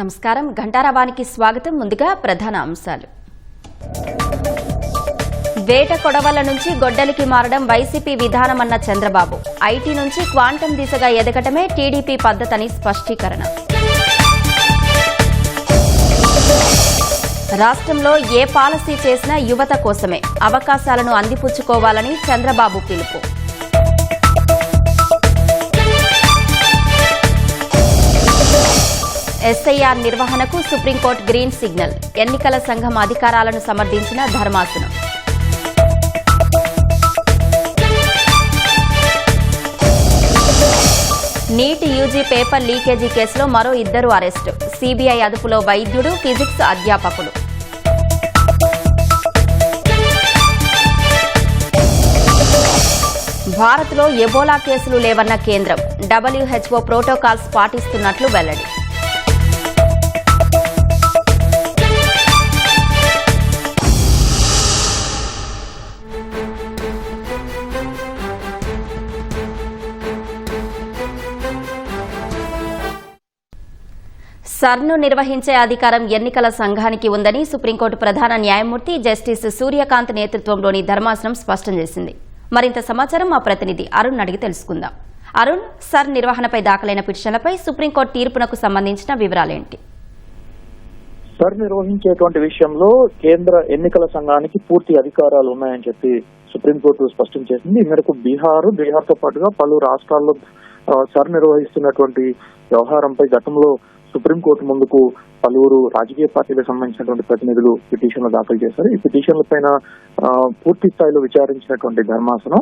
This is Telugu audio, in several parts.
నమస్కారం, ఘంటారావానికి స్వాగతం. ముందుగా ప్రధాన అంశాలు. వేట కొడవళ్ల నుంచి గొడ్డలికి మారడం వైసీపీ విధానమన్న చంద్రబాబు. ఐటీ నుంచి క్వాంటం దిశగా ఎదగటమే టీడీపీ పద్ధతని స్పష్టీకరణ. రాష్ట్రంలో ఏ పాలసీ చేసినా యువత కోసమే, అవకాశాలను అందిపుచ్చుకోవాలని చంద్రబాబు పిలుపు. ఎస్ఐఆర్ నిర్వహణకు సుప్రీంకోర్టు గ్రీన్ సిగ్నల్. ఎన్నికల సంఘం అధికారాలను సమర్థించిన ధర్మాసనం. నీట్ యూజీ పేపర్ లీకేజీ కేసులో మరో 2 అరెస్టు. సీబీఐ అదుపులో వైద్యుడు, ఫిజిక్స్ అధ్యాపకులు. భారత్లో ఎబోలా కేసులు లేవన్న కేంద్రం. WHO ప్రోటోకాల్స్ పాటిస్తున్నట్లు వెల్లడి. సర్ను నిర్వహించే అధికారం ఎన్నికల సంఘానికి ఉందని సుప్రీంకోర్టు ప్రధాన న్యాయమూర్తి జస్టిస్ సూర్యకాంత్ నేతృత్వంలోని ధర్మాసనం స్పష్టం చేసింది. మరింత సమాచారం మా ప్రతినిధి అరుణ్ అడిగి తెలుసుకుందాం. అరుణ్, సర్ నిర్వహణపై దాఖలైన పిటిషన్లపై సుప్రీంకోర్టు తీర్పునకు సంబంధించిన వివరాలేంటి? సర్ నిర్వహించేటువంటి విషయంలో కేంద్ర ఎన్నికల సంఘానికి పూర్తి అధికారాలు ఉన్నాయని చెప్పి సుప్రీంకోర్టు స్పష్టం చేసింది. ఈ మేరకు బీహార్తో పాటుగా పలు రాష్ట్రాల్లో సర్ నిర్వహిస్తున్నటువంటి వ్యవహారంపై గతంలో సుప్రీంకోర్టు ముందుకు పలువురు రాజకీయ పార్టీలకు సంబంధించినటువంటి ప్రతినిధులు పిటిషన్లు దాఖలు చేశారు. ఈ పిటిషన్ల పైన పూర్తి స్థాయిలో విచారించినటువంటి ధర్మాసనం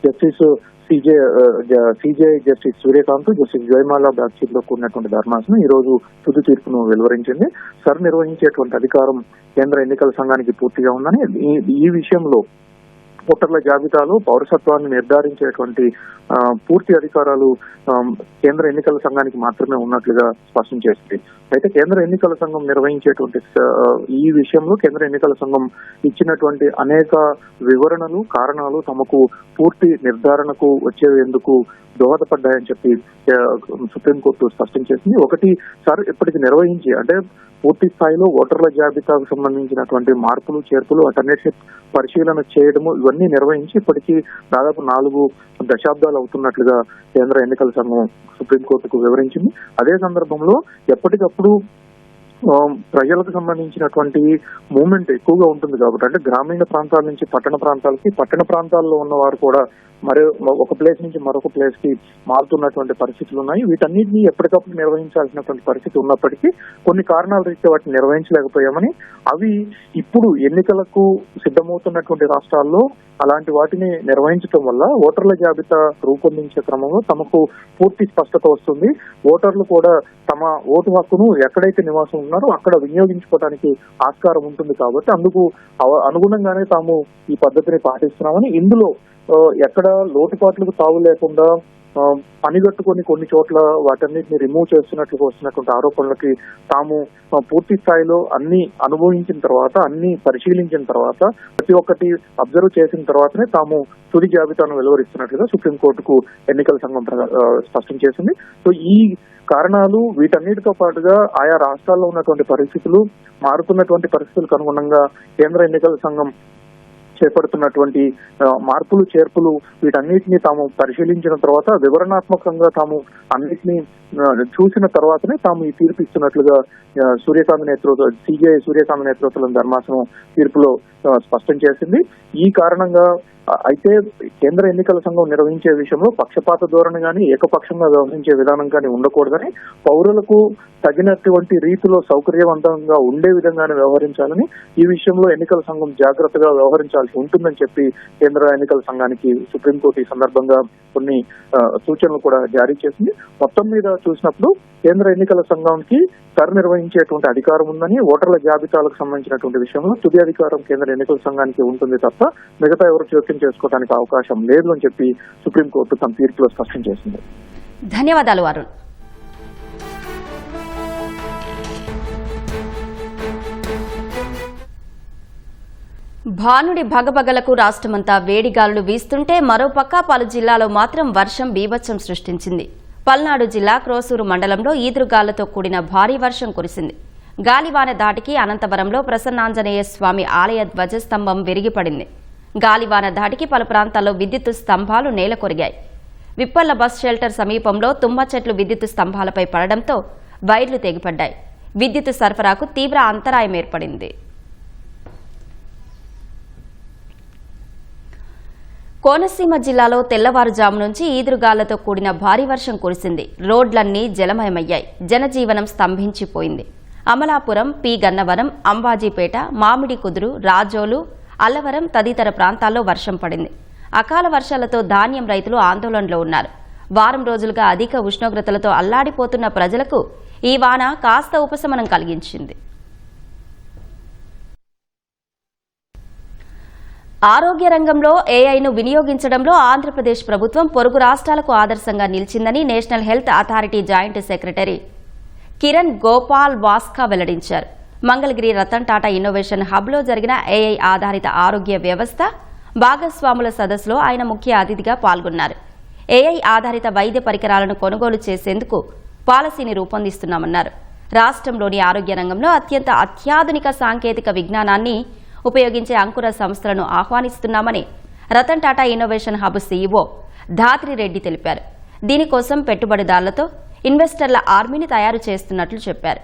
justice CJ justice Suryakant, justice Jayamala బాగ్చితో కూడినటువంటి ధర్మాసనం ఈ రోజు తుది తీర్పును వెలువరించింది. సర్ నిర్వహించేటువంటి అధికారం కేంద్ర ఎన్నికల సంఘానికి పూర్తిగా ఉందని, ఈ విషయంలో ఓటర్ల జాబితాలో పౌరసత్వాన్ని నిర్ధారించేటువంటి పూర్తి అధికారాలు కేంద్ర ఎన్నికల సంఘానికి మాత్రమే ఉన్నట్లుగా స్పష్టం చేసింది. అయితే కేంద్ర ఎన్నికల సంఘం నిర్వహించేటువంటి ఈ విషయంలో కేంద్ర ఎన్నికల సంఘం ఇచ్చినటువంటి అనేక వివరణలు, కారణాలు తమకు పూర్తి నిర్ధారణకు వచ్చేందుకు దోహదపడ్డాయని చెప్పి సుప్రీంకోర్టు స్పష్టం చేసింది. ఒకటి, సార్ ఇప్పటికి నిర్వహించి అంటే పూర్తి స్థాయిలో ఓటర్ల జాబితాకు సంబంధించినటువంటి మార్పులు, చేర్పులు వాటన్నిటిని పరిశీలన చేయడము ఇవన్నీ నిర్వహించి ఇప్పటికీ దాదాపు 4 దశాబ్దాలు అవుతున్నట్లుగా కేంద్ర ఎన్నికల సంఘం సుప్రీంకోర్టుకు వివరించింది. అదే సందర్భంలో ఎప్పటికప్పుడు ప్రజలకు సంబంధించినటువంటి మూవ్మెంట్ ఎక్కువగా ఉంటుంది కాబట్టి, అంటే గ్రామీణ ప్రాంతాల నుంచి పట్టణ ప్రాంతాలకి, పట్టణ ప్రాంతాల్లో ఉన్న వారు కూడా ఒక ప్లేస్ నుంచి మరొక ప్లేస్ కి మారుతున్నటువంటి పరిస్థితులు ఉన్నాయి. వీటన్నిటిని ఎప్పటికప్పుడు నిర్వహించాల్సినటువంటి పరిస్థితి ఉన్నప్పటికీ కొన్ని కారణాల రీత్యా వాటిని నిర్వహించలేకపోయామని, అవి ఇప్పుడు ఎన్నికలకు సిద్ధమవుతున్నటువంటి రాష్ట్రాల్లో అలాంటి వాటిని నిర్వహించడం వల్ల ఓటర్ల జాబితా రూపొందించే క్రమంలో తమకు పూర్తి స్పష్టత వస్తుంది. ఓటర్లు కూడా తమ ఓటు హక్కును ఎక్కడైతే నివాసం ఉన్నారో అక్కడ వినియోగించుకోవడానికి ఆస్కారం ఉంటుంది కాబట్టి అందుకు అనుగుణంగానే తాము ఈ పద్ధతిని పాటిస్తున్నామని, ఇందులో ఎక్కడ లోటుపాట్లకు తావు లేకుండా పనిగట్టుకొని కొన్ని చోట్ల వాటన్నిటిని రిమూవ్ చేస్తున్నట్లుగా వస్తున్నటువంటి ఆరోపణలకి తాము పూర్తి స్థాయిలో అన్ని అనుభవించిన తర్వాత, అన్ని పరిశీలించిన తర్వాత, ప్రతి ఒక్కటి అబ్జర్వ్ చేసిన తర్వాతనే తాము తుది జాబితాను వెలువరిస్తున్నట్లుగా సుప్రీంకోర్టుకు ఎన్నికల సంఘం స్పష్టం చేసింది. సో ఈ కారణాలు వీటన్నిటితో పాటుగా ఆయా రాష్ట్రాల్లో ఉన్నటువంటి పరిస్థితులు, మారుతున్నటువంటి పరిస్థితులకు అనుగుణంగా కేంద్ర ఎన్నికల సంఘం చేపడుతున్నటువంటి మార్పులు, చేర్పులు వీటన్నిటిని తాము పరిశీలించిన తర్వాత వివరణాత్మకంగా తాము అన్నిటినీ చూసిన తర్వాతనే తాము ఈ తీర్పు ఇస్తున్నట్లుగా సిజే సూర్యకాంత్ నేతృత్వంలోని ధర్మాసనం తీర్పులో స్పష్టం చేసింది. ఈ కారణంగా అయితే కేంద్ర ఎన్నికల సంఘం నిర్వహించే విషయంలో పక్షపాత ధోరణి కానీ, ఏకపక్షంగా వ్యవహరించే విధానం కానీ ఉండకూడదని, పౌరులకు తగినటువంటి రీతిలో సౌకర్యవంతంగా ఉండే విధంగానే వ్యవహరించాలని, ఈ విషయంలో ఎన్నికల సంఘం జాగ్రత్తగా వ్యవహరించాల్సి ఉంటుందని చెప్పి కేంద్ర ఎన్నికల సంఘానికి సుప్రీంకోర్టు ఈ సందర్భంగా కొన్ని సూచనలు కూడా జారీ చేసింది. మొత్తం మీద చూసినప్పుడు కేంద్ర ఎన్నికల సంఘానికి సర్ నిర్వహించేటువంటి అధికారం ఉందని, ఓటర్ల జాబితాలకు సంబంధించినటువంటి విషయంలో తుది అధికారం కేంద్ర ఎన్నికల సంఘానికి ఉంటుంది తప్ప మిగతా ఎవరు జోక్యం చేసుకోవడానికి అవకాశం లేదు అని చెప్పి సుప్రీంకోర్టు తన తీర్పులో స్పష్టం చేసింది. ధన్యవాదాలు అరుణ్. భానుడి భగభగలకు రాష్ట్రమంతా వేడిగాలులు వీస్తుంటే మరోపక్క పలు జిల్లాలో మాత్రం వర్షం బీభత్సం సృష్టించింది. పల్నాడు జిల్లా క్రోసూరు మండలంలో ఈదురుగాళ్లతో కూడిన భారీ వర్షం కురిసింది. గాలివాన ధాటికి అనంతవరంలో ప్రసన్నాంజనేయ స్వామి ఆలయ ధ్వజస్తంభం విరిగిపడింది. గాలివాన ధాటికి పలు ప్రాంతాల్లో విద్యుత్ స్తంభాలు నేలకొరిగాయి. విప్పల్ల బస్ షెల్టర్ సమీపంలో తుమ్మ చెట్లు విద్యుత్ స్తంభాలపై పడడంతో వైర్లు తెగిపడ్డాయి. విద్యుత్ సరఫరాకు తీవ్ర అంతరాయం ఏర్పడింది. కోనసీమ జిల్లాలో తెల్లవారుజాము నుంచి ఈదురుగాళ్లతో కూడిన భారీ వర్షం కురిసింది. రోడ్లన్నీ జలమయమయ్యాయి. జనజీవనం స్తంభించిపోయింది. అమలాపురం, పి గన్నవరం, అంబాజీపేట, మామిడి కుదురు, రాజోలు, అల్లవరం తదితర ప్రాంతాల్లో వర్షం పడింది. అకాల వర్షాలతో ధాన్యం రైతులు ఆందోళనలో ఉన్నారు. వారం రోజులుగా అధిక ఉష్ణోగ్రతలతో అల్లాడిపోతున్న ప్రజలకు ఈ వాన కాస్త ఉపశమనం కలిగించింది. ఆరోగ్య రంగంలో ఏఐను వినియోగించడంలో ఆంధ్రప్రదేశ్ ప్రభుత్వం పొరుగు రాష్ట్రాలకు ఆదర్శంగా నిలిచిందని national health authority joint secretary Kiran Gopal Vaska వెల్లడించారు. మంగళగిరి రతన్ టాటా ఇన్నోవేషన్ హబ్లో జరిగిన ఏఐ ఆధారిత ఆరోగ్య వ్యవస్థ భాగస్వాముల సదస్సులో ఆయన ముఖ్య అతిథిగా పాల్గొన్నారు. ఏఐ ఆధారిత వైద్య పరికరాలను కొనుగోలు చేసేందుకు పాలసీని రూపొందిస్తున్నామన్నారు. రాష్ట్రంలోని ఆరోగ్య రంగంలో అత్యంత అత్యాధునిక సాంకేతిక విజ్ఞానాన్ని ఉపయోగించే అంకుర సంస్థలను ఆహ్వానిస్తున్నామని Ratan Tata innovation hub CEO Dhatri Reddy తెలిపారు. దీనికోసం పెట్టుబడిదారులతో ఇన్వెస్టర్ల ఆర్మీని తయారు చేస్తున్నట్లు చెప్పారు.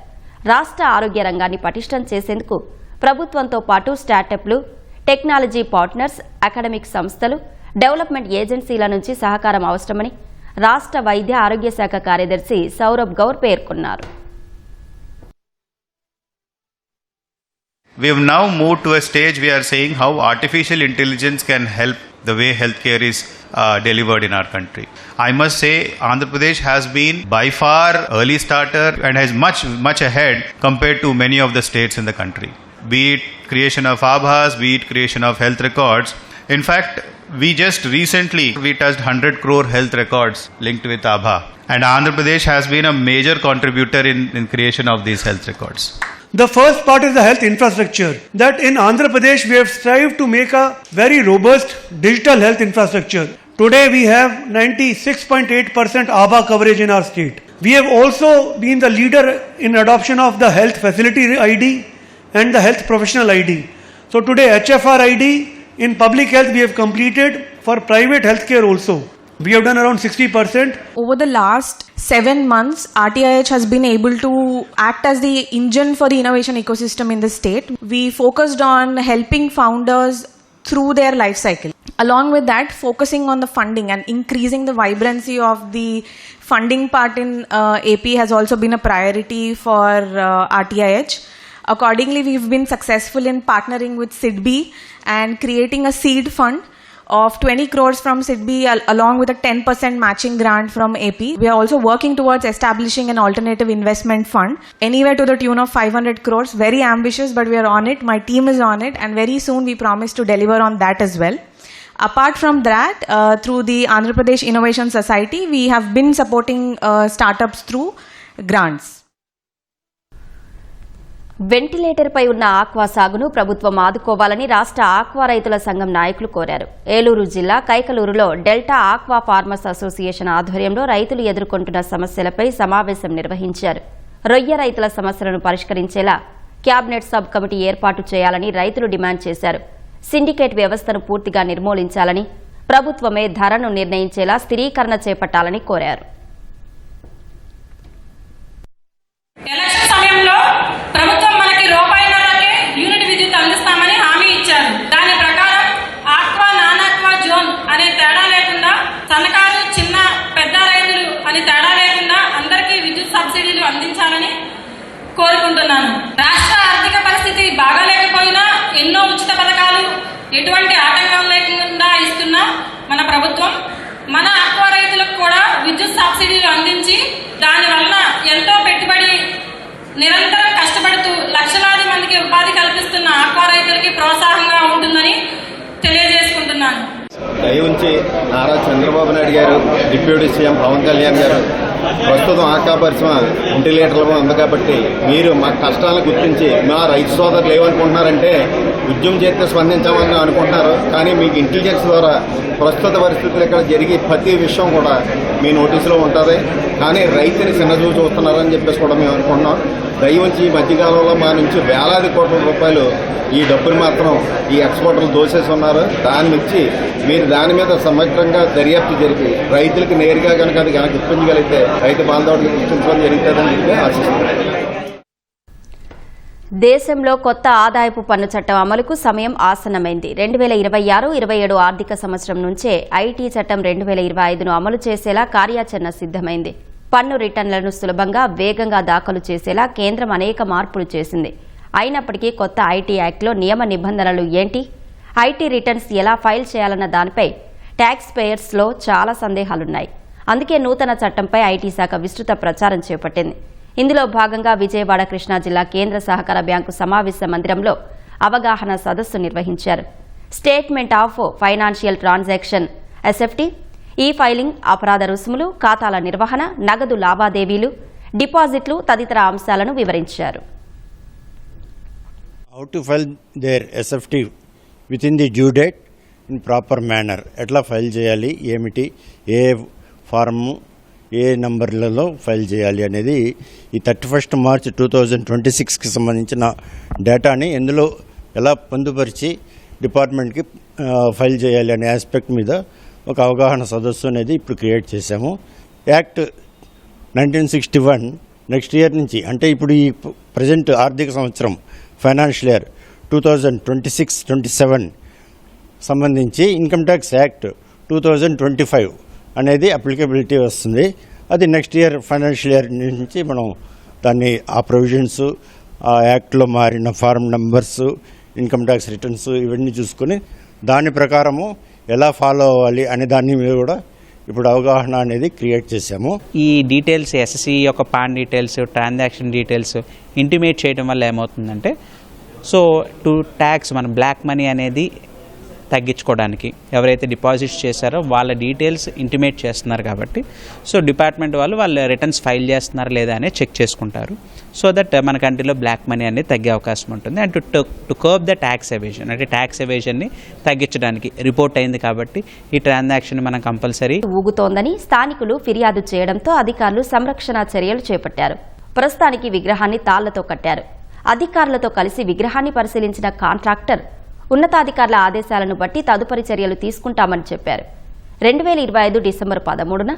రాష్ట్ర ఆరోగ్య రంగాన్ని పటిష్టం చేసేందుకు ప్రభుత్వంతో పాటు స్టార్టప్లు, టెక్నాలజీ పార్ట్నర్స్, అకాడమిక్ సంస్థలు, డెవలప్మెంట్ ఏజెన్సీల నుంచి సహకారం అవసరమని రాష్ట్ర వైద్య ఆరోగ్య శాఖ కార్యదర్శి సౌరభ్ గౌర్ పేర్కొన్నారు. We have now moved to a stage we are saying how artificial intelligence can help the way healthcare is delivered in our country. I must say Andhra Pradesh has been by far early starter and has much ahead compared to many of the states in the country. Be it creation of Aabhas, be it creation of health records. In fact, we just recently touched 100 crore health records linked with Aabha, and Andhra Pradesh has been a major contributor in creation of these health records. The first part is the health infrastructure. That in Andhra Pradesh we have strived to make a very robust digital health infrastructure. Today we have 96.8% ABHA coverage in our state. We have also been the leader in adoption of the health facility ID and the health professional ID. So today HFR ID in public health we have completed for private healthcare also. We have done around 60%. Over the last 7 months, RTIH has been able to act as the engine for the innovation ecosystem in the state. We focused on helping founders through their life cycle. Along with that, focusing on the funding and increasing the vibrancy of the funding part in AP has also been a priority for RTIH. Accordingly, we've been successful in partnering with SIDBI and creating a seed fund of 20 crores from SIDBI along with a 10% matching grant from AP. We are also working towards establishing an alternative investment fund anywhere to the tune of 500 crores. Very ambitious, but we are on it. My team is on it, and very soon we promise to deliver on that as well. Apart from that, through the Andhra Pradesh Innovation Society, we have been supporting startups through grants. వెంటిలేటర్పై ఉన్న ఆక్వా సాగును ప్రభుత్వం ఆదుకోవాలని రాష్ట్ర ఆక్వా రైతుల సంఘం నాయకులు కోరారు. ఏలూరు జిల్లా కైకలూరులో డెల్టా ఆక్వా ఫార్మర్స్ అసోసియేషన్ ఆధ్వర్యంలో రైతులు ఎదుర్కొంటున్న సమస్యలపై సమావేశం నిర్వహించారు. రొయ్య రైతుల సమస్యలను పరిష్కరించేలా క్యాబినెట్ సబ్ కమిటీ ఏర్పాటు చేయాలని రైతులు డిమాండ్ చేశారు. సిండికేట్ వ్యవస్థను పూర్తిగా నిర్మూలించాలని, ప్రభుత్వమే ధరను నిర్ణయించేలా స్థిరీకరణ చేపట్టాలని కోరారు. ఎలక్షన్ సమయంలో ప్రభుత్వం మనకి రూపాయిన్నరకే యూనిట్ విద్యుత్ అందిస్తామని హామీ ఇచ్చారు. దాని ప్రకారం ఆక్వా, నాన్ ఆక్వా జోన్ అనే తేడా లేకుండా, సన్నకారు, చిన్న, పెద్ద రైతులు అని తేడా లేకుండా అందరికీ విద్యుత్ సబ్సిడీలు అందించాలని కోరుకుంటున్నాను. రాష్ట్ర ఆర్థిక పరిస్థితి బాగాలేకపోయినా ఎన్నో ఉచిత పథకాలు ఎటువంటి ఆటంకం లేకుండా ఇస్తున్న మన ప్రభుత్వం మన ఆక్వా రైతులకు కూడా విద్యుత్ సబ్సిడీలు అందించి దానివల్ల ఎంతో పెట్టుబడి నిరంతరం కష్టపడుతూ లక్షలాది మందికి ఉపాధి కల్పిస్తున్న ఆక్వా రైతులకి ప్రోత్సాహంగా ఉంటుందని తెలియజేసుకుంటున్నాను. దయ ఉంచి నారా చంద్రబాబు నాయుడు గారు, డిప్యూటీ సీఎం పవన్ కళ్యాణ్ గారు ప్రస్తుతం ఆకా పరిశ్రమ వెంటిలేటర్లు ఉంది కాబట్టి మీరు మా కష్టాలను గుర్తించి మా రైతు సోదరులు ఏమనుకుంటున్నారంటే ఉద్యమం చేస్తే స్పందించామని అనుకుంటున్నారు. కానీ మీకు ఇంటెలిజెన్స్ ద్వారా ప్రస్తుత పరిస్థితులు ఇక్కడ జరిగే ప్రతి విషయం కూడా మీ నోటీసులో ఉంటుంది. కానీ రైతుని చిన్నచూపు చూస్తున్నారని చెప్పేసి కూడా మేము అనుకుంటున్నాం. దయవుంచి ఈ మధ్యకాలంలో మా నుంచి వేలాది కోట్ల రూపాయలు ఈ డబ్బులు మాత్రం ఈ ఎక్స్పోర్టర్లు దోసేసి ఉన్నారు. దాని నుంచి మీరు దాని మీద సమగ్రంగా దర్యాప్తు జరిపి రైతులకు నేరుగా కనుక అది కనుక ఇప్పించగలిగితే రైతు బాంధవుడికి గుర్తించడం జరుగుతుందని చెప్పి ఆశిస్తున్నాం. దేశంలో కొత్త ఆదాయపు పన్ను చట్టం అమలుకు సమయం ఆసన్నమైంది. 2026-27 ఆర్థిక సంవత్సరం నుంచే ఐటీ చట్టం 2025ను అమలు చేసేలా కార్యాచరణ సిద్ధమైంది. పన్ను రిటర్నులను సులభంగా వేగంగా దాఖలు చేసేలా కేంద్రం అనేక మార్పులు చేసింది. అయినప్పటికీ కొత్త ఐటీ యాక్ట్లో నియమ నిబంధనలు ఏంటి, ఐటీ రిటర్న్స్ ఎలా ఫైల్ చేయాలన్న దానిపై ట్యాక్స్ పేయర్స్లో చాలా సందేహాలున్నాయి. అందుకే నూతన చట్టంపై ఐటీ శాఖ విస్తృత ప్రచారం చేపట్టింది. ఇందులో భాగంగా విజయవాడ కృష్ణా జిల్లా కేంద్ర సహకార బ్యాంకు సమావేశ మందిరంలో అవగాహన సదస్సు నిర్వహించారు. Statement of financial transaction SFT, ఈ ఫైలింగ్, అపరాధ రుసుములు, ఖాతాల నిర్వహణ, నగదు లావాదేవీలు, డిపాజిట్లు తదితర అంశాలను వివరించారు. How to file their SFT within the due date in proper manner. ఎట్లా ఫైల్ చేయాలి, ఏమిటి, ఏ ఫారము, ఏ నంబర్లలో ఫైల్ చేయాలి అనేది ఈ 31 మార్చ్ 2026కి సంబంధించిన డేటాని ఎందులో ఎలా పొందుపరిచి డిపార్ట్మెంట్కి ఫైల్ చేయాలి అనే ఆస్పెక్ట్ మీద ఒక అవగాహన సదస్సు అనేది ఇప్పుడు క్రియేట్ చేశాము. యాక్ట్ 1961 నెక్స్ట్ ఇయర్ నుంచి, అంటే ఇప్పుడు ఈ ప్రజెంట్ ఆర్థిక సంవత్సరం ఫైనాన్షియల్ ఇయర్ 2026-27 సంబంధించి ఇన్కమ్ ట్యాక్స్ యాక్ట్ 2025 అనేది అప్లికబిలిటీ వస్తుంది. అది నెక్స్ట్ ఇయర్ ఫైనాన్షియల్ ఇయర్ నుంచి మనం దాన్ని ఆ ప్రొవిజన్స్, ఆ యాక్ట్లో మారిన form numbers, income tax returns ఇవన్నీ చూసుకొని దాని ప్రకారము ఎలా ఫాలో అవ్వాలి అనే దాని మీద కూడా ఇప్పుడు అవగాహన అనేది క్రియేట్ చేశాము. ఈ డీటెయిల్స్, ఎస్ఎస్సి యొక్క pan details, transaction details intimate చేయడం వల్ల ఏమవుతుందంటే, సో టు ట్యాక్స్ మన బ్లాక్ మనీ అనేది తగ్గించుకోవడానికి ఎవరైతే డిపాజిట్స్ చేశారో వాళ్ళ డీటెయిల్స్ ఇంటిమేట్ చేస్తున్నారు కాబట్టి, సో డిపార్ట్మెంట్ వాళ్ళ రిటర్న్స్ ఫైల్ చేస్తున్నారా లేదా అనేది చెక్ చేసుకుంటారు. సో దట్ మన కంట్రీలో బ్లాక్ మనీ అనేది తగ్గే అవకాశం ఉంటుంది. And to curb the tax evasion, అంటే ట్యాక్స్ ఎవేజన్ని తగ్గించడానికి రిపోర్ట్ అయింది కాబట్టి ఈ ట్రాన్సాక్షన్ మనం కంపల్సరీ ఊగుతోందని స్థానికులు ఫిర్యాదు చేయడంతో అధికారులు సంరక్షణ చర్యలు చేపట్టారు. ప్రస్తుతానికి విగ్రహాన్ని తాళ్లతో కట్టారు. అధికారులతో కలిసి విగ్రహాన్ని పరిశీలించిన కాంట్రాక్టర్ ఉన్నతాధికారుల ఆదేశాలను బట్టి తదుపరి చర్యలు తీసుకుంటామని చెప్పారు. 2025 డిసెంబర్ 13న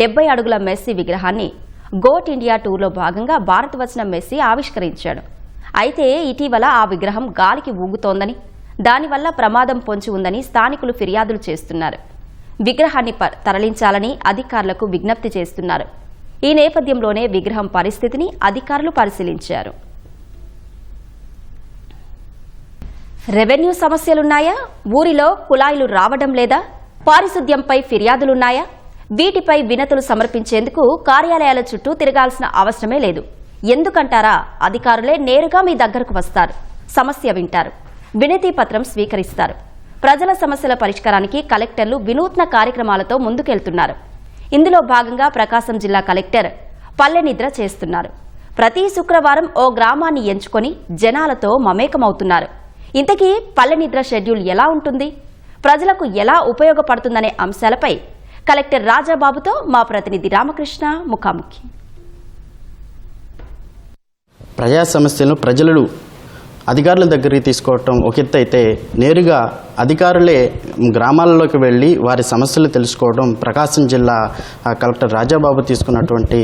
70 అడుగుల మెస్సీ విగ్రహాన్ని గోట్ ఇండియా టూర్లో భాగంగా భారత్ వచ్చిన మెస్సీ ఆవిష్కరించాడు. అయితే ఇటీవల ఆ విగ్రహం గాలికి ఊగుతోందని, దానివల్ల ప్రమాదం పొంచి ఉందని స్థానికులు ఫిర్యాదులు చేస్తున్నారు. విగ్రహాన్ని తరలించాలని అధికారులకు విజ్ఞప్తి చేస్తున్నారు. ఈ నేపథ్యంలోనే విగ్రహం పరిస్థితిని అధికారులు పరిశీలించారు. రెవెన్యూ సమస్యలున్నాయా? ఊరిలో కుళాయిలు రావడం లేదా? పారిశుద్ధ్యంపై ఫిర్యాదులున్నాయా? వీటిపై వినతులు సమర్పించేందుకు కార్యాలయాల చుట్టూ తిరగాల్సిన అవసరమే లేదు. ఎందుకంటారా? అధికారులే నేరుగా మీ దగ్గరకు వస్తారు, సమస్య వింటారు, వినతి పత్రం స్వీకరిస్తారు. ప్రజల సమస్యల పరిష్కారానికి కలెక్టర్లు వినూత్న కార్యక్రమాలతో ముందుకెళ్తున్నారు. ఇందులో భాగంగా ప్రకాశం జిల్లా కలెక్టర్ పల్లె నిద్ర చేస్తున్నారు. ప్రతి శుక్రవారం ఓ గ్రామాన్ని ఎంచుకొని జనాలతో మమేకమవుతున్నారు. ఇంతకీ పల్లె నిద్ర షెడ్యూల్ ఎలా ఉంటుంది, ప్రజలకు ఎలా ఉపయోగపడుతుందనే అంశాలపై కలెక్టర్ రాజాబాబుతో మా ప్రతినిధి రామకృష్ణ ముఖాముఖి. ప్రజా సమస్యలను ప్రజలు అధికారుల దగ్గరికి తీసుకోవటం ఒక ఎత్తు అయితే, నేరుగా అధికారులే గ్రామాలలోకి వెళ్ళి వారి సమస్యలు తెలుసుకోవడం ప్రకాశం జిల్లా కలెక్టర్ రాజాబాబు తీసుకున్నటువంటి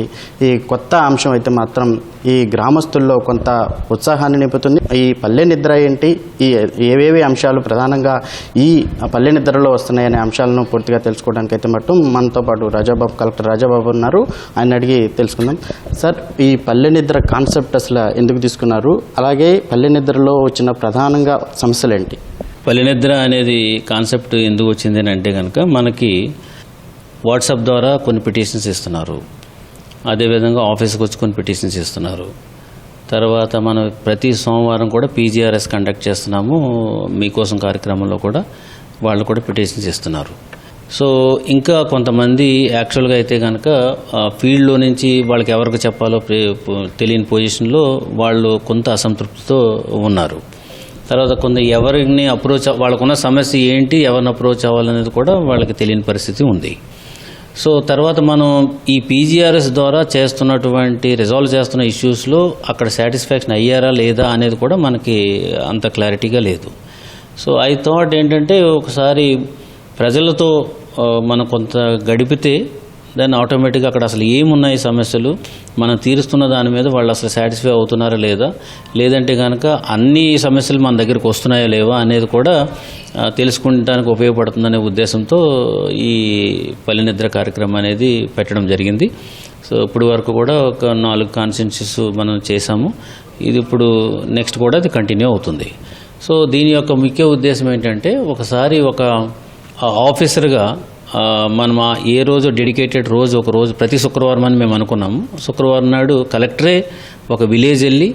ఈ కొత్త అంశం అయితే మాత్రం ఈ గ్రామస్తుల్లో కొంత ఉత్సాహాన్ని నింపుతుంది. ఈ పల్లె నిద్ర ఏంటి, ఈ ఏవేవి అంశాలు ప్రధానంగా ఈ పల్లె నిద్రలో వస్తున్నాయనే అంశాలను పూర్తిగా తెలుసుకోవడానికి అయితే మటు మనతో పాటు కలెక్టర్ రాజాబాబు ఉన్నారు. ఆయన అడిగి తెలుసుకుందాం. సార్, ఈ పల్లె నిద్ర కాన్సెప్ట్ అసలు ఎందుకు తీసుకున్నారు, అలాగే పల్లె నిద్రలో వచ్చిన ప్రధానంగా సమస్యలు ఏంటి? పల్లె నిద్ర అనేది కాన్సెప్ట్ ఎందుకు వచ్చింది అని అంటే కనుక, మనకి వాట్సాప్ ద్వారా కొన్ని పిటిషన్స్ ఇస్తున్నారు, అదేవిధంగా ఆఫీస్కి వచ్చి కొన్ని పిటిషన్స్ ఇస్తున్నారు. తర్వాత మనం ప్రతి సోమవారం కూడా పీజీఆర్ఎస్ కండక్ట్ చేస్తున్నాము, మీకోసం కార్యక్రమంలో కూడా వాళ్ళు కూడా పిటిషన్స్ ఇస్తున్నారు. సో ఇంకా కొంతమంది యాక్చువల్గా అయితే కనుక ఫీల్డ్లో నుంచి వాళ్ళకి ఎవరికి చెప్పాలో తెలియని పొజిషన్లో వాళ్ళు కొంత అసంతృప్తితో ఉన్నారు. తర్వాత కొంత ఎవరిని అప్రోచ్, వాళ్ళకున్న సమస్య ఏంటి, ఎవరిని అప్రోచ్ అవ్వాలనేది కూడా వాళ్ళకి తెలియని పరిస్థితి ఉంది. సో తర్వాత మనం ఈ పీజీఆర్ఎస్ ద్వారా చేస్తున్నటువంటి రిజాల్వ్ చేస్తున్న ఇష్యూస్లో అక్కడ సాటిస్ఫాక్షన్ అయ్యారా లేదా అనేది కూడా మనకి అంత క్లారిటీగా లేదు. సో ఐ థాట్ ఏంటంటే ఒకసారి ప్రజలతో మనం కొంత గడిపితే దాన్ని ఆటోమేటిక్గా అక్కడ అసలు ఏమున్నాయి సమస్యలు, మనం తీరుస్తున్న దాని మీద వాళ్ళు అసలు సాటిస్ఫై అవుతున్నారా లేదా, లేదంటే కనుక అన్ని సమస్యలు మన దగ్గరికి వస్తున్నాయా లేవా అనేది కూడా తెలుసుకుంటానికి ఉపయోగపడుతుందనే ఉద్దేశంతో ఈ పల్లె నిద్ర కార్యక్రమం అనేది పెట్టడం జరిగింది. సో ఇప్పుడు వరకు కూడా ఒక 4 కాన్స్టిట్యున్సీస్ మనం చేశాము. ఇది ఇప్పుడు నెక్స్ట్ కూడా అది కంటిన్యూ అవుతుంది. సో దీని యొక్క ముఖ్య ఉద్దేశం ఏంటంటే ఒకసారి ఒక ఆఫీసర్గా మనం ఏ రోజు డెడికేటెడ్ రోజు ఒక రోజు ప్రతి శుక్రవారం అని మేము అనుకున్నాము. శుక్రవారం నాడు కలెక్టరే ఒక విలేజ్ వెళ్ళి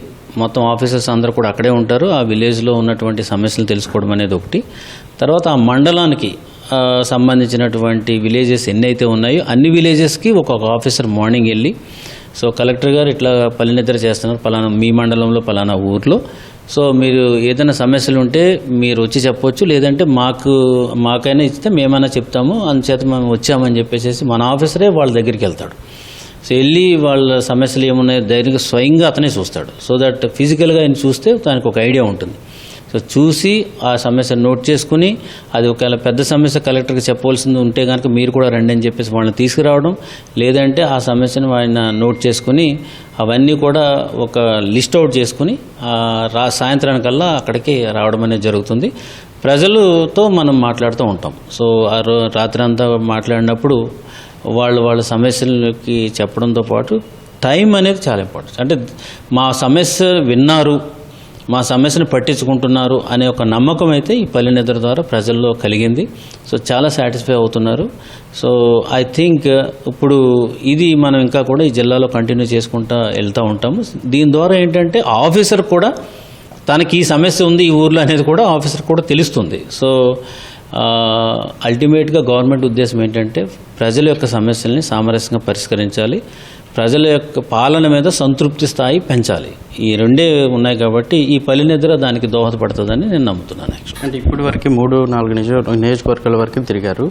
మొత్తం ఆఫీసర్స్ అందరూ కూడా అక్కడే ఉంటారు. ఆ విలేజ్లో ఉన్నటువంటి సమస్యలు తెలుసుకోవడం అనేది ఒకటి. తర్వాత ఆ మండలానికి సంబంధించినటువంటి విలేజెస్ ఎన్నైతే ఉన్నాయో అన్ని విలేజెస్కి ఒక్కొక్క ఆఫీసర్ మార్నింగ్ వెళ్ళి, సో కలెక్టర్ గారు ఇట్లా పల్లె నిద్ర చేస్తున్నారు పలానా మీ మండలంలో పలానా ఊర్లో, సో మీరు ఏదైనా సమస్యలు ఉంటే మీరు వచ్చి చెప్పొచ్చు, లేదంటే మాకైనా ఇస్తే మేమైనా చెప్తాము, అందుచేత మేము వచ్చామని చెప్పేసి మన ఆఫీసరే వాళ్ళ దగ్గరికి వెళ్తాడు. సో వెళ్ళి వాళ్ళ సమస్యలు ఏమున్నాయో ధైర్యంగా స్వయంగా అతనే చూస్తాడు. సో దట్ ఫిజికల్గా ఆయన చూస్తే దానికి ఒక ఐడియా ఉంటుంది. సో చూసి ఆ సమస్యను నోట్ చేసుకుని, అది ఒకవేళ పెద్ద సమస్య కలెక్టర్కి చెప్పవలసింది ఉంటే కనుక మీరు కూడా రండి అని చెప్పేసి వాళ్ళని తీసుకురావడం, లేదంటే ఆ సమస్యను ఆయన నోట్ చేసుకుని అవన్నీ కూడా ఒక లిస్ట్ అవుట్ చేసుకుని సాయంత్రానికల్లా అక్కడికి రావడం అనేది జరుగుతుంది. ప్రజలతో మనం మాట్లాడుతూ ఉంటాం. సో ఆ రాత్రి అంతా మాట్లాడినప్పుడు వాళ్ళ సమస్యలకి చెప్పడంతో పాటు టైం అనేది చాలా ఇంపార్టెంట్. అంటే మా సమస్య విన్నారు, మా సమస్యను పట్టించుకుంటున్నారు అనే ఒక నమ్మకం అయితే ఈ పల్లె నిద్ర ద్వారా ప్రజల్లో కలిగింది. సో చాలా సాటిస్ఫై అవుతున్నారు. సో ఐ థింక్ ఇప్పుడు ఇది మనం ఇంకా కూడా ఈ జిల్లాలో కంటిన్యూ చేసుకుంటూ వెళ్తూ ఉంటాము. దీని ద్వారా ఏంటంటే ఆఫీసర్ కూడా తనకి ఈ సమస్య ఉంది ఈ ఊర్లో అనేది కూడా ఆఫీసర్ కూడా తెలుస్తుంది. సో అల్టిమేట్గా గవర్నమెంట్ ఉద్దేశం ఏంటంటే ప్రజల యొక్క సమస్యల్ని సామరస్యంగా పరిష్కరించాలి, ప్రజల యొక్క పాలన మీద సంతృప్తి స్థాయి పెంచాలి. ఈ రెండే ఉన్నాయి కాబట్టి ఈ పల్లె నిద్ర దానికి దోహదపడుతుందని నేను నమ్ముతున్నాను. అంటే ఇప్పటి వరకు 3-4 నియోజకవర్గాల వరకు తిరిగారు.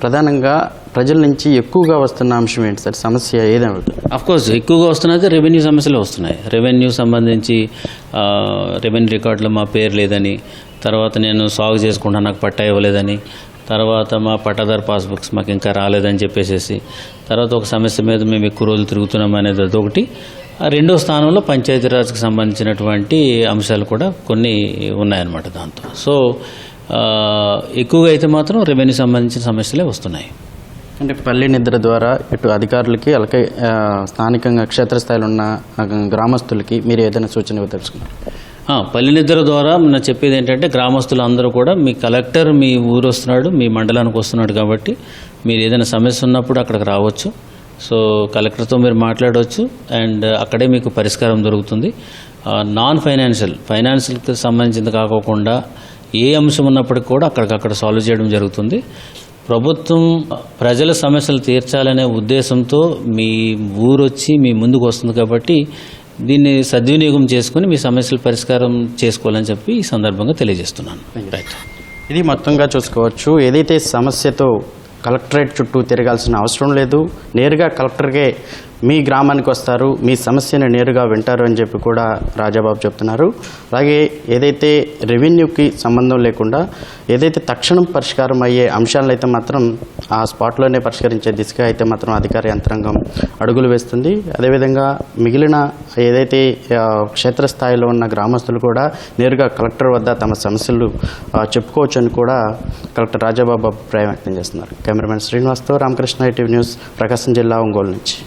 ప్రధానంగా ప్రజల నుంచి ఎక్కువగా వస్తున్న అంశం ఏంటి సార్? సమస్య ఏదైనా? అఫ్కోర్స్ ఎక్కువగా వస్తున్నది రెవెన్యూ సమస్యలు వస్తున్నాయి. రెవెన్యూ సంబంధించి రెవెన్యూ రికార్డులో మా పేరు లేదని, తర్వాత నేను సాగు చేసుకుంటా నాకు పట్టా ఇవ్వలేదని, తర్వాత మా పట్టాదారు పాస్బుక్స్ మాకు ఇంకా రాలేదని చెప్పేసి, తర్వాత ఒక సమస్య మీద మేము ఎక్కువ రోజులు తిరుగుతున్నాం అనేది అదొకటి. రెండో స్థానంలో పంచాయతీరాజ్కి సంబంధించినటువంటి అంశాలు కూడా కొన్ని ఉన్నాయన్నమాట దాంతో. సో ఎక్కువగా అయితే మాత్రం రెవెన్యూ సంబంధించిన సమస్యలే వస్తున్నాయి. అంటే పల్లె నిద్ర ద్వారా ఇటు అధికారులకి అలాగే స్థానికంగా క్షేత్రస్థాయిలో ఉన్న గ్రామస్తులకి మీరు ఏదైనా సూచన తెలుసుకున్నారు? పల్లె నిద్ర ద్వారా నేను చెప్పేది ఏంటంటే గ్రామస్తులు అందరూ కూడా మీ కలెక్టర్ మీ ఊరు వస్తున్నాడు, మీ మండలానికి వస్తున్నాడు కాబట్టి మీరు ఏదైనా సమస్య ఉన్నప్పుడు అక్కడికి రావచ్చు. సో కలెక్టర్తో మీరు మాట్లాడవచ్చు అండ్ అక్కడే మీకు పరిష్కారం దొరుకుతుంది. ఫైనాన్షియల్కి సంబంధించింది కాకుండా ఏ అంశం ఉన్నప్పటికీ కూడా అక్కడికక్కడ సాల్వ్ చేయడం జరుగుతుంది. ప్రభుత్వం ప్రజల సమస్యలు తీర్చాలనే ఉద్దేశంతో మీ ఊరు వచ్చి మీ ముందుకు వస్తుంది కాబట్టి దీన్ని సద్వినియోగం చేసుకుని మీ సమస్యల పరిష్కారం చేసుకోవాలని చెప్పి ఈ సందర్భంగా తెలియజేస్తున్నాను. రైట్, ఇది మొత్తంగా చూసుకోవచ్చు. ఏదైతే సమస్యతో కలెక్టరేట్ చుట్టూ తిరగాల్సిన అవసరం లేదు, నేరుగా కలెక్టర్కే మీ గ్రామానికి వస్తారు, మీ సమస్యను నేరుగా వింటారు అని చెప్పి కూడా రాజాబాబు చెప్తున్నారు. అలాగే ఏదైతే రెవెన్యూకి సంబంధం లేకుండా ఏదైతే తక్షణం పరిష్కారం అయ్యే అంశాలను అయితే మాత్రం ఆ స్పాట్లోనే పరిష్కరించే దిశగా అయితే మాత్రం అధికార యంత్రాంగం అడుగులు వేస్తుంది. అదేవిధంగా మిగిలిన ఏదైతే క్షేత్రస్థాయిలో ఉన్న గ్రామస్తులు కూడా నేరుగా కలెక్టర్ వద్ద తమ సమస్యలు చెప్పుకోవచ్చు అని కూడా కలెక్టర్ రాజాబాబు అభిప్రాయం వ్యక్తం చేస్తున్నారు. కెమెరామెన్ శ్రీనివాస్తో రామకృష్ణ, ITV న్యూస్, ప్రకాశం జిల్లా, ఒంగోలు నుంచి.